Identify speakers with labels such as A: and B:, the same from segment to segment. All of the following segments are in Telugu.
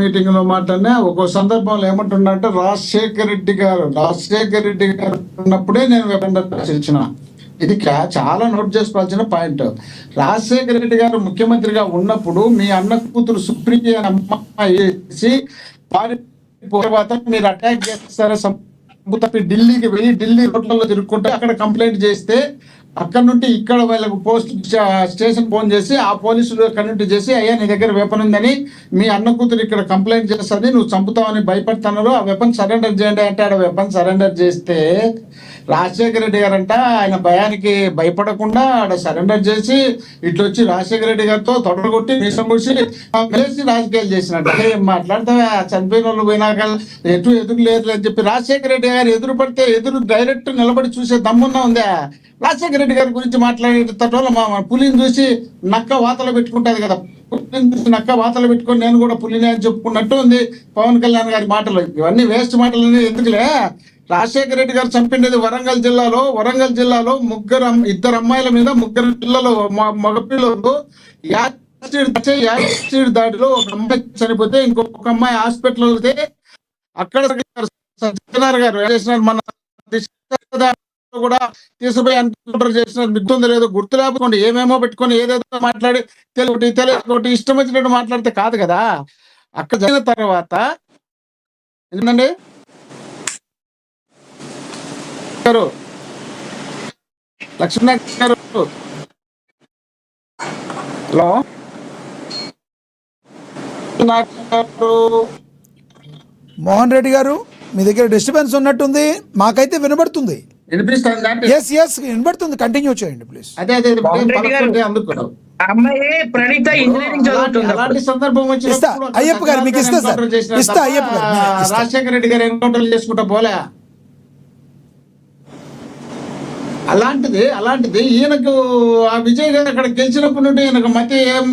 A: మీటింగ్ లో మాట్లాడినా ఒక్కో సందర్భంలో ఏమంటున్నారంటే రాజశేఖర రెడ్డి గారు ఉన్నప్పుడే నేను వెపన్ ఇచ్చిన. ఇది చాలా నోట్ చేసుకోవాల్సిన పాయింట్. రాజశేఖర రెడ్డి గారు ముఖ్యమంత్రిగా ఉన్నప్పుడు మీ అన్న కూతురు సుప్రియ అమ్మాయి తర్వాత మీరు అటాక్ చేస్తారా తప్పి ఢిల్లీకి వెళ్ళి ఢిల్లీ రోడ్లలో తిరుగుకుంటే అక్కడ కంప్లైంట్ చేస్తే అక్కడ నుండి ఇక్కడ వాళ్ళకు పోస్ట్ స్టేషన్ ఫోన్ చేసి ఆ పోలీసులు అక్కడ నుండి చేసి అయ్యా నీ దగ్గర వెపన్ ఉందని మీ అన్న కూతురు ఇక్కడ కంప్లైంట్ చేస్తుంది, నువ్వు చంపుతావని భయపడుతున్నారు, ఆ వెపన్ సరెండర్ చేయండి అంటే ఆడ వెపన్ సరెండర్ చేస్తే రాజశేఖర రెడ్డి గారంట ఆయన భయానికి భయపడకుండా ఆడ సరెండర్ చేసి ఇట్లా వచ్చి రాజశేఖర రెడ్డి గారితో తొడగొట్టి మీసం కూర్చి రాజకీయాలు చేసినట్టు. ఏం మాట్లాడతావా, చనిపోయిన వాళ్ళు పోయినాక ఎదురు లేదు అని చెప్పి రాజశేఖర రెడ్డి గారు ఎదురు పడితే ఎదురు డైరెక్ట్ నిలబడి చూసే దమ్మున్నా ఉందా? రాజశేఖర రెడ్డి గారి గురించి మాట్లాడేటప్పుడు మా పులిని చూసి నక్క వాతలు పెట్టుకుంటుంది కదా, పులిని చూసి నక్క వాతలు పెట్టుకొని నేను కూడా పులిని అని చెప్పుకున్నట్టు ఉంది పవన్ కళ్యాణ్ గారి మాటలు. ఇవన్నీ వేస్ట్ మాటలు ఎందుకులే. రాజశేఖర రెడ్డి గారు చంపినది వరంగల్ జిల్లాలో ఇద్దరు అమ్మాయిల మీద 3 పిల్లలు మగపిల్లలు యాసిడ్ దాడిలో ఒక అమ్మాయి చనిపోతే ఇంకొక అమ్మాయి హాస్పిటల్ వెళ్తే అక్కడ సత్యనారాయణ గారు చేసినారు, మన కూడా తీసుకుపోయి ఎన్కౌంటర్ చేసినారు. మిగ్గుంది లేదు గుర్తు లేకపోతే ఏమేమో పెట్టుకొని ఏదేదో మాట్లాడి తెలియటి ఇష్టం వచ్చినట్టు మాట్లాడితే కాదు కదా. అక్కడ జరిగిన తర్వాత ఏంటండి గారు లక్ష్మణ గారు, హలో
B: మోహన్ రెడ్డి గారు, మీ దగ్గర డిస్టర్బెన్స్ ఉన్నట్టుంది, మాకైతే వినబడుతుంది. వినబడుతుంది, కంటిన్యూ చేయండి ప్లీజ్.
A: అదే
C: అమ్మాయి ప్రణీత ఇంజనీరింగ్ చదువుతుంది.
A: అలాంటి సందర్భం వచ్చి
B: అయ్యప్ప గారు మీకు ఇస్తా సార్, ఇస్తా అయ్యప్ప గారు.
A: రాజశేఖర రెడ్డి గారు ఎన్కౌంటర్ చేసుకుంటా పోలే. అలాంటిది ఈయనకు ఆ విజయ్ గారు అక్కడ గెలిచినప్పటి నుండి ఈయనకు మతి ఏం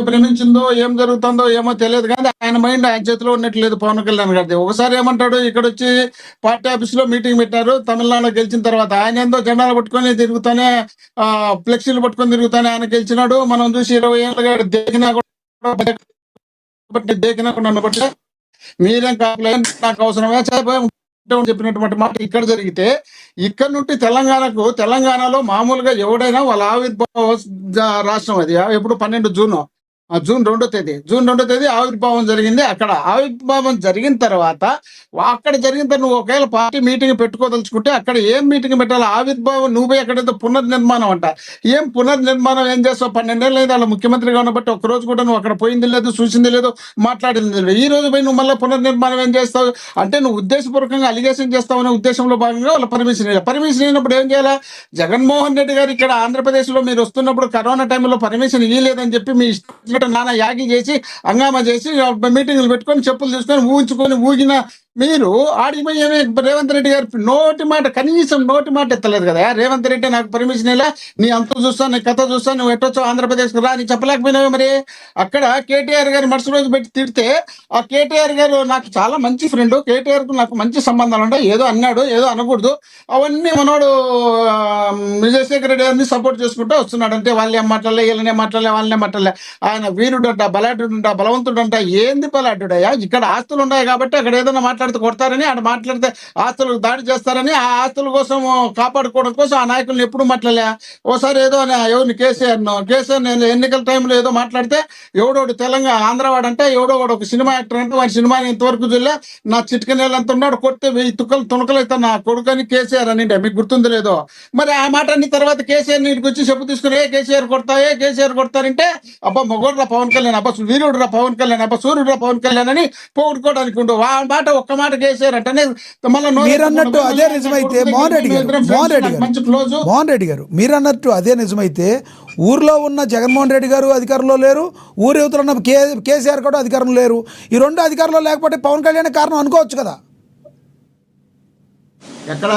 A: భ్రమించిందో ఏం జరుగుతుందో ఏమో తెలియదు, కానీ ఆయన మైండ్ ఆయన చేతిలో ఉన్నట్లేదు పవన్ కళ్యాణ్ గారిది. ఒకసారి ఏమంటాడు, ఇక్కడ వచ్చి పార్టీ ఆఫీస్ లో మీటింగ్ పెట్టారు తమిళనాడులో గెలిచిన తర్వాత, ఆయన ఏందో జెండాలు పట్టుకొని తిరుగుతానే ఫ్లెక్సీలు పట్టుకొని తిరుగుతానే ఆయన గెలిచినాడు. మనం చూసి 20 ఏళ్ళుగా దేకినా కూడా నన్ను బట్టి మీరేం కావాలి నాకు అవసరమే చెప్పినటువంటి మాట ఇక్కడ జరిగితే, ఇక్కడ నుండి తెలంగాణలో మామూలుగా ఎవడైనా వాళ్ళ ఆవిర్భావ రాష్ట్రం అది ఎప్పుడు 12 జూన్ 2వ తేదీ ఆవిర్భావం జరిగింది. అక్కడ ఆవిర్భావం జరిగిన తర్వాత నువ్వు ఒకవేళ పార్టీ మీటింగ్ పెట్టుకోదలుచుకుంటే అక్కడ ఏం మీటింగ్ పెట్టాలి? ఆవిర్భావం నువ్వు ఎక్కడైతే పునర్నిర్మాణం అంట. ఏం పునర్నిర్మాణం ఏం చేస్తావు? 12 ఏళ్ళు లేదు వాళ్ళ ముఖ్యమంత్రిగా ఉన్నబట్టి ఒక్కరోజు కూడా నువ్వు అక్కడ పోయింది లేదు, చూసింది లేదు, మాట్లాడింది లేదు. ఈ రోజు పోయి నువ్వు మళ్ళీ పునర్నిర్మాణం ఏం చేస్తావు అంటే నువ్వు ఉద్దేశపూర్వకంగా అలిగేషన్ చేస్తావు అనే ఉద్దేశంలో భాగంగా వాళ్ళ పర్మిషన్ అయినప్పుడు ఏం చేయాలా? జగన్మోహన్ రెడ్డి గారు ఇక్కడ ఆంధ్రప్రదేశ్లో మీరు వస్తున్నప్పుడు కరోనా టైంలో పర్మిషన్ ఇవ్వలేదని చెప్పి మీ ఇష్టం నానా యాగి చేసి హంగామా చేసి మీటింగ్లు పెట్టుకొని చెప్పులు తీసుకొని ఊగిన మీరు ఆడిపోయి ఏమే రేవంత్ రెడ్డి గారు కనీసం నోటి మాట ఎత్తలేదు కదా. రేవంత్ రెడ్డి నాకు పర్మిషన్ ఇలా, నీ అంత చూస్తాను, నీ కథ చూస్తాను, నువ్వు ఎట్టొచ్చో ఆంధ్రప్రదేశ్కి రా అని చెప్పలేకపోయినావే. మరి అక్కడ కేటీఆర్ గారు మరుసటి రోజు పెట్టి తిడితే ఆ కేటీఆర్ గారు నాకు చాలా మంచి ఫ్రెండ్, కేటీఆర్ కు నాకు మంచి సంబంధాలు ఉంటాయి, ఏదో అన్నాడు ఏదో అనకూడదు, అవన్నీ మనోడు విజయశేఖర రెడ్డి గారిని సపోర్ట్ చేసుకుంటూ వస్తున్నాడు. అంటే వాళ్ళే మాట్లాడలే, వీళ్ళనే మాట్లాడలే, వాళ్ళనే మాట్లాడలే. ఆయన వీరుడంట, బలాఢ్యుడంట, బలవంతుడంట. ఏంది బలాఢ్యుడయ్యా? ఇక్కడ ఆస్తులు ఉన్నాయి కాబట్టి అక్కడ ఏదైనా మాట్లాడితే కొడతారని, అక్కడ మాట్లాడితే ఆస్తులకు దాడి చేస్తారని, ఆ ఆస్తుల కోసం కాపాడుకోవడం కోసం ఆ నాయకులను ఎప్పుడు మాట్లాడలే. ఓసారి ఏదో ఎవరిని కేసీఆర్ నేను ఎన్నికల టైంలో ఏదో మాట్లాడితే ఎవడోడు తెలంగాణ ఆంధ్రవాడు అంటే ఎవడోడు ఒక సినిమా యాక్టర్ అంటే వాడి సినిమాని ఇంతవరకు చూడలే, నా చిటికనేళ్ళు అంత ఉన్నాడు, కొడితే 1000 తునకలు అవుతాను నా కొడుకని కేసీఆర్ అని మీకు గుర్తుంది లేదో. మరి ఆ మాట అన్ని తర్వాత కేసీఆర్ నీటికి వచ్చి చెప్పు తీసుకుని కేసీఆర్ కొడతారంటే అబ్బా మొగోడ్రా పవన్ కళ్యాణ్, అబ్బా వీరుడురా పవన్ కళ్యాణ్, అబ్బా సూర్యుడురా పవన్ కళ్యాణ్ అని పోగొట్టుకోవడానికి ఉండు. ఆ మాట ఒక్క మాట కేసీఆర్ అంటే
B: మీరన్నట్టు అదే నిజమైతే మోహన్ రెడ్డి గారు మీరన్నట్టు అదే నిజమైతే ఊర్లో ఉన్న జగన్మోహన్ రెడ్డి గారు అధికారంలో లేరు, ఊరు యువతలో ఉన్న కేసీఆర్ కూడా అధికారంలో లేరు. ఈ 2 అధికారంలో లేకపోతే పవన్ కళ్యాణ్ కారణం అనుకోవచ్చు కదా.
A: ఎక్కడ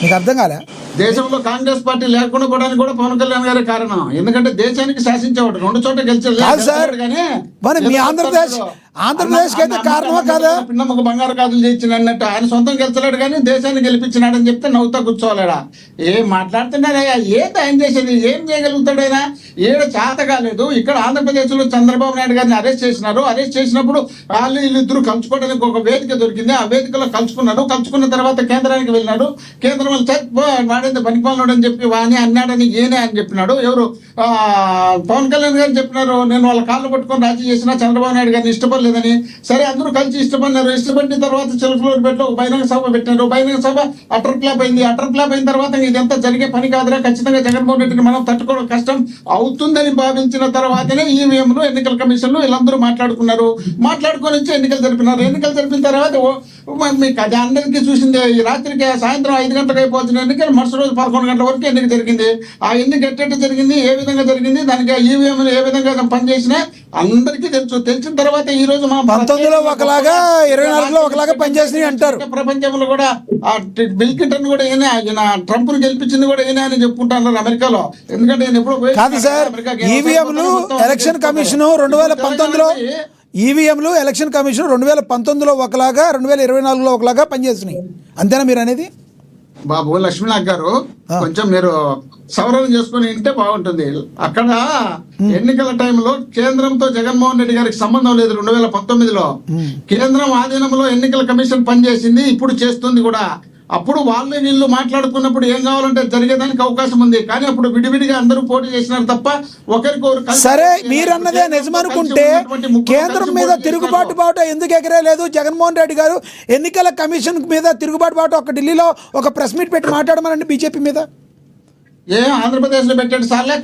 B: మీకు అర్థం కాలే?
A: దేశంలో కాంగ్రెస్ పార్టీ లేకుండా కూడా పవన్ కళ్యాణ్ గారి కారణం. ఎందుకంటే దేశానికి శాసించేవాడు 2 చోట్ల గెలిచారు.
B: మరి మీ ఆంధ్రప్రదేశ్కి అయితే కారణమా కాదా?
A: పిన్నమ్మకు బంగారు గాజులు చేయించిన అన్నట్టు ఆయన సొంతం గెలిచలేడు కానీ దేశాన్ని గెలిపించినాడని చెప్తే నవ్వుతా కూర్చోవాలడా. ఏం మాట్లాడుతున్నారయ్యా? ఏంటి ఆయన చేసేది? ఏం చేయగలుగుతాడైనా? ఏడ చేత కాలేదు. ఇక్కడ ఆంధ్రప్రదేశ్లో చంద్రబాబు నాయుడు గారిని అరెస్ట్ చేసినారు. అరెస్ట్ చేసినప్పుడు వీళ్ళిద్దరూ కలుసుకోవడానికి ఒక వేదిక దొరికింది. ఆ వేదికలో కలుసుకున్నారు. కలుసుకున్న తర్వాత కేంద్రానికి వెళ్ళినాడు. కేంద్రం వాళ్ళు వాడేది పనికిమాలడు అని చెప్పి వాని అన్నాడని ఏనే అని చెప్పినాడు. ఎవరు పవన్ కళ్యాణ్ గారు చెప్పినారు, నేను వాళ్ళ కాళ్ళు పట్టుకొని రాజీ చేసినా చంద్రబాబు నాయుడు గారిని ఇష్టపడలేదని. సరే అందరూ కలిసి ఇష్టపడినారు. ఇష్టపడిన తర్వాత చిలకలూరుపేటలో ఒక బహిరంగ సభ పెట్టినారు. బహిరంగ సభ అటర్ ఫ్లాప్ అయింది. అటర్ ఫ్లాప్ అయిన తర్వాత ఇదంతా జరిగే పని కాదురా, ఖచ్చితంగా జగన్మోహన్ రెడ్డిని మనం తట్టుకోవడం కష్టం అవుతుందని భావించిన తర్వాతనే ఈవీఎంలు ఎన్నికల కమిషన్లు వీళ్ళందరూ మాట్లాడుకున్నారు. మాట్లాడుకొని వచ్చి ఎన్నికలు జరిపినారు. ఎన్నికలు జరిపిన తర్వాత మీకు అది అందరికీ చూసింది. ఈ రాత్రికి సాయంత్రం 5 గంటలకు అయిపోతున్న ఎన్నికలు మరుసటి రోజు 11 గంటల వరకు ఎన్నిక జరిగింది. ఆ ఎన్నిక ఎట్టెట్టు జరిగింది, ఏ విధంగా జరిగింది, దానికి ఈవీఎంలు ఏ విధంగా పనిచేసినా అందరికీ తెలుసు. తెలిసిన తర్వాత ఈ రోజు మనం
B: 19లో ఒకలాగా 24లో ఒకలాగా పనిచేసినాయి అంటారు.
A: ప్రపంచంలో కూడా బిల్ క్లింటన్ కూడా ఈయన ట్రంప్ ను గెలిపించింది కూడా ఈయన అని చెప్పుకుంటున్నారు అమెరికాలో. ఎందుకంటే నేను ఎప్పుడు
B: కాదు సార్, ఈవీఎంలు ఎలక్షన్ కమిషన్ 2019లో ఈవీఎంలు ఎలక్షన్ కమిషన్ 2019లో ఒకలాగా 2024లో ఒకలాగా పనిచేసినాయి. అంతేనా మీరు అనేది?
A: బాబు లక్ష్మీనాథ్ గారు, కొంచెం మీరు సవరణ చేసుకుని ఉంటే బాగుంటుంది. అక్కడ ఎన్నికల టైంలో కేంద్రంతో జగన్మోహన్ రెడ్డి గారికి సంబంధం లేదు. 2019లో కేంద్రం ఆధీనంలో ఎన్నికల కమిషన్ పనిచేసింది, ఇప్పుడు చేస్తుంది కూడా. అప్పుడు వాళ్ళు వీళ్ళు మాట్లాడుకున్నప్పుడు ఏం కావాలంటే జరిగేదానికి అవకాశం ఉంది. కానీ అప్పుడు విడివిడిగా అందరూ పోటీ చేసినారు తప్ప ఒకరికొకరు.
B: సరే, మీరన్నదే నిజమనుకుంటే కేంద్రం మీద తిరుగుబాటు బాట ఎందుకు ఎగరేలేదు జగన్మోహన్ రెడ్డి గారు? ఎన్నికల కమిషన్ మీద తిరుగుబాటు బాట ఒక ఢిల్లీలో ఒక ప్రెస్ మీట్ పెట్టి మాట్లాడమనండి బీజేపీ మీద.
A: ఆంధ్రప్రదేశ్ లో పెట్టాడు సార్లే.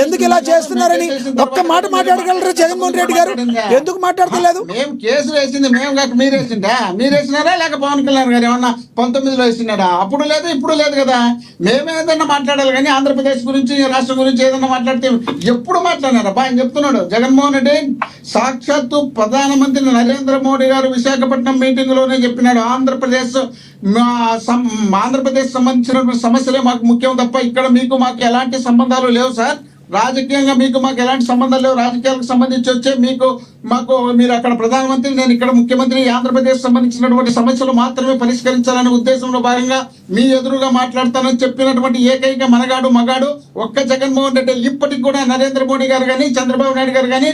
B: ఎందుకు ఇలా చేస్తున్నారని ఒక్క మాట మాట్లాడగలరు జగన్మోహన్ రెడ్డి గారు? ఎందుకు మాట్లాడతలేదు?
A: మేము కేసులు వేసింది మేము కాక మీరు వేసిందా? మీరు వేసినారా లేక పవన్ కళ్యాణ్ గారు ఏమన్నా 19లో వేసినాడా? అప్పుడు లేదు, ఇప్పుడు లేదు కదా. మేము ఏదన్నా మాట్లాడాలి కానీ ఆంధ్రప్రదేశ్ గురించి రాష్ట్రం గురించి ఏదన్నా మాట్లాడితే ఎప్పుడు మాట్లాడినారా? ఆయన చెప్తున్నాడు జగన్మోహన్ రెడ్డి సాక్షాత్తు ప్రధానమంత్రి నరేంద్ర మోడీ గారు విశాఖపట్నం మీటింగ్ లోనే చెప్పినాడు, ఆంధ్రప్రదేశ్ సంబంధించినటువంటి సమస్యలే మాకు ముఖ్యం తప్ప ఇక్కడ మాకు ఎలాంటి సంబంధాలు లేవు సార్. రాజకీయంగా మాకు ఎలాంటి సంబంధాలు లేవు. రాజకీయాలకు సంబంధించి వచ్చే మీరు అక్కడ ప్రధానమంత్రి, నేను ఇక్కడ ముఖ్యమంత్రి. ఆంధ్రప్రదేశ్ సంబంధించినటువంటి సమస్యలు మాత్రమే పరిష్కరించాలనే ఉద్దేశంలో భాగంగా మీ ఎదురుగా మాట్లాడతానని చెప్పినటువంటి ఏకైక మగాడు ఒక్క జగన్మోహన్ రెడ్డి. ఇప్పటికి కూడా నరేంద్ర మోడీ గారు కానీ, చంద్రబాబు నాయుడు గారు కానీ,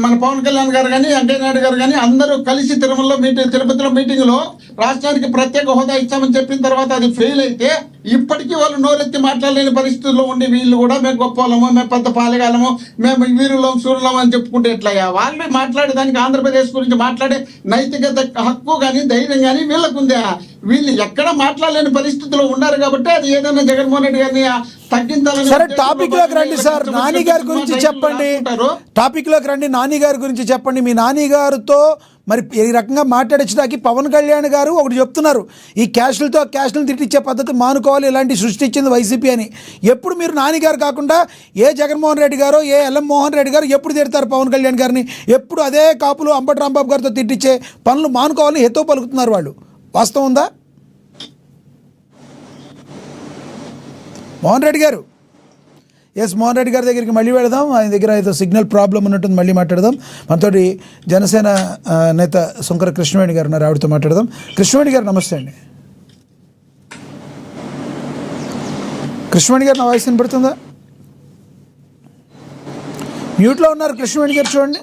A: మన పవన్ కళ్యాణ్ గారు కానీ, వెంకయ్య నాయుడు గారు కానీ అందరూ కలిసి తిరుపతిలో మీటింగ్ లో రాష్ట్రానికి ప్రత్యేక హోదా ఇచ్చామని చెప్పిన తర్వాత అది ఫెయిల్ అయితే ఇప్పటికీ వాళ్ళు నోరెత్తి మాట్లాడలేని పరిస్థితుల్లో ఉండి వీళ్ళు కూడా మేము గొప్ప వాళ్ళము, మేము పెద్ద పాలెగాలము, మేము వీరులం సూర్యులం అని చెప్పుకుంటే ఎట్లయ్యా? వాళ్ళు మాట్లాడేదానికి ఆంధ్రప్రదేశ్ గురించి మాట్లాడే నైతికత హక్కు కానీ ధైర్యం కానీ వీళ్ళకుందా? వీళ్ళు ఎక్కడ మాట్లాడలేని పరిస్థితుల్లో ఉన్నారు కాబట్టి అది ఏదైనా జగన్మోహన్ రెడ్డి గారిని తగ్గించాలని.
B: సరే, టాపిక్ లోకి రండి సార్. నాని గారి గురించి చెప్పండి. టాపిక్ లోకి రండి. నాని గారి గురించి చెప్పండి. మీ నాని గారితో మరి ఈ రకంగా మాట్లాడించడానికి పవన్ కళ్యాణ్ గారు ఒకటి చెప్తున్నారు, ఈ క్యాష్లను తిట్టించే పద్ధతి మానుకోవాలి, ఇలాంటి సృష్టించింది వైసీపీ అని. ఎప్పుడు మీరు నాని గారు కాకుండా ఏ జగన్మోహన్ రెడ్డి గారు, ఏ ఎల్ఎం మోహన్ రెడ్డి గారు ఎప్పుడు తిడతారు పవన్ కళ్యాణ్ గారిని? ఎప్పుడు అదే కాపులు అంబటి రాంబాబు గారితో తిట్టించే పనులు మానుకోవాలని హితో పలుకుతున్నారు వాళ్ళు. వాస్తవం ఉందా మోహన్ రెడ్డి గారు? ఎస్, మోహన్ రెడ్డి గారి దగ్గరికి మళ్ళీ వెళదాం. ఆయన దగ్గర ఏదో సిగ్నల్ ప్రాబ్లం ఉన్నట్టుంది, మళ్ళీ మాట్లాడదాం. మనతోటి జనసేన నేత శంకర కృష్ణవేణి గారు ఉన్నారు, ఆవిడతో మాట్లాడదాం. కృష్ణవేణి గారు నమస్తే అండి. కృష్ణవేణి గారు నా వాయిస్ వినపడుతుందా? మ్యూట్లో ఉన్నారు కృష్ణవేణి గారు, చూడండి.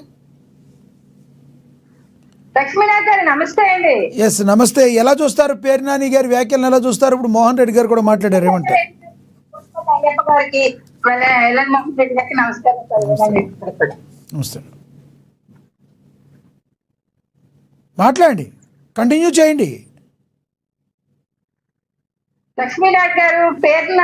D: లక్ష్మీనాథ్ గారు నమస్తే అండి.
B: ఎస్ నమస్తే. ఎలా చూస్తారు పేరు నాని గారి వ్యాఖ్యలను? ఎలా చూస్తారు? ఇప్పుడు మోహన్ రెడ్డి గారు కూడా మాట్లాడారు, ఏమంటారు?
D: గారికి మోహన్ రెడ్డి గారికి నమస్కారం.
B: నమస్తే. మాట్లాడండి, కంటిన్యూ చేయండి.
D: లక్ష్మీనాథ్ గారు పేరు